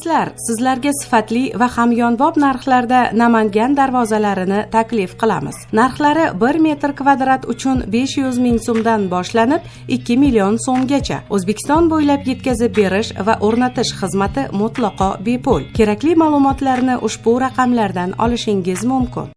Azizlar, sizlarga sifatli va hamyonbop narxlarda Namangan darvozalarini taklif qilamiz. Narxlari 1 metr kvadrat uchun 500 ming so'mdan boshlanib 2 million so'mgacha. O'zbekiston bo'ylab yetkazib berish va o'rnatish xizmati mutlaqo bepul. Kerakli ma'lumotlarni ushbu raqamlardan olishingiz mumkin.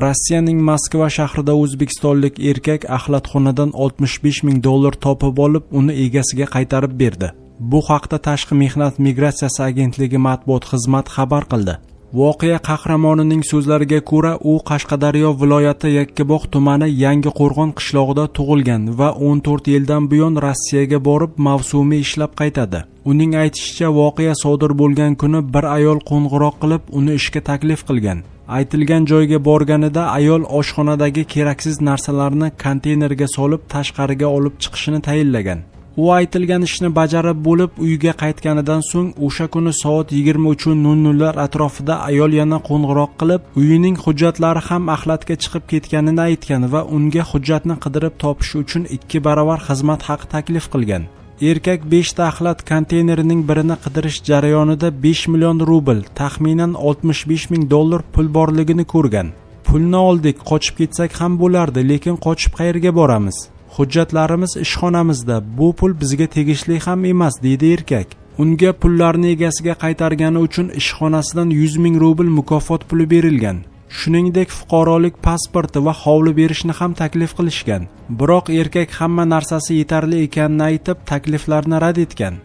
Rossiyaning Moskva shahrida o'zbekistonlik erkak axlatxonadan 65 ming dollar topib olib, uni egasiga qaytarib berdi. Bu haqda Tashqi mehnat migratsiyasi agentligi matbuot xizmati xabar qildi. Voqea qahramonining so'zlariga ko'ra, u Qashqadaryo viloyati Yakkabog' tumani Yangiqo'rg'on qishlog'ida tug'ilgan va 14 yildan buyon Rossiyaga borib mavsumiy ishlab qaytadi. Uning aytishicha, voqea sodir bo'lgan kuni bir ayol qo'ng'iroq qilib, uni ishga taklif qilgan. Aytilgan joyga borganida ayol oshxonadagi keraksiz narsalarni konteynerga solib tashqariga olib chiqishini tayinlagan. U aytilgan ishni bajarib bo'lib uyiga qaytganidan so'ng o'sha kuni soat 23:00 atrofida ayol yana qo'ng'iroq qilib, uyining hujjatlari ham axlatga chiqib ketganini aytgan va unga hujjatni qidirib topish uchun 2 barobar xizmat haqi taklif qilgan. Erkak 5 ta axlat konteynerining birini qidirish jarayonida 5 million rubl, taxminan 65 ming dollar pul borligini ko'rgan. Pulni oldik, qochib ketsak ham bo'lardi, lekin qochib qayerga boramiz? Hujjatlarimiz ishxonamizda, bu pul bizga tegishli ham emas, deydi erkak. Unga pullarni egasiga qaytargani uchun ishxonasidan 100 ming rubl mukofot puli berilgan. Shuningdek, fuqarolik pasporti va hovli berishni ham taklif qilishgan. Biroq erkak hamma narsasi yetarli ekanini aytib, takliflarni rad etgan.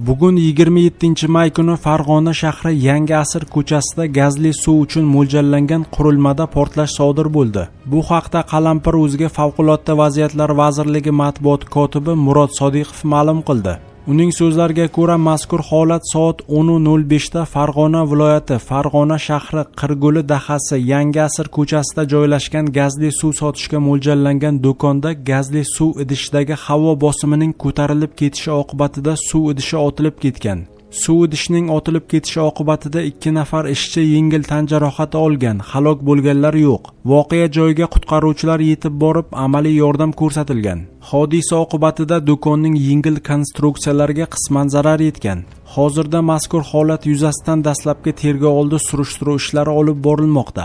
Bugun 27-may kuni Farg'ona shahri Yangi Asr ko'chasida gazli suv uchun mo'ljallangan qurilmada portlash sodir bo'ldi. Bu haqda Qalampir o'ziga Favqulodda vaziyatlar vazirligi matbuot kotibi Murod Sodiqov ma'lum qildi. Uning so'zlariga ko'ra, mazkur holat soat 10:05 da Farg'ona viloyati Farg'ona shahri Qirguli dahasi Yangi Asr ko'chasida joylashgan gazli suv sotishga mo'ljallangan do'konda gazli suv idishidagi havo bosimining ko'tarilib ketishi oqibatida suv idishi otilib ketgan. Suv idishining otilib ketishi oqibatida 2 nafar ishchi yengil tan jarohati olgan, halok bo'lganlar yo'q. Voqea joyiga qutqaruvchilar yetib borib, amaliy yordam ko'rsatilgan. Hodisa oqibatida do'konning yengil konstruksiyalariga qisman zarar yetgan. Hozirda mazkur holat yuzasidan dastlabki tergov oldi surishtiruv ishlari olib borilmoqda.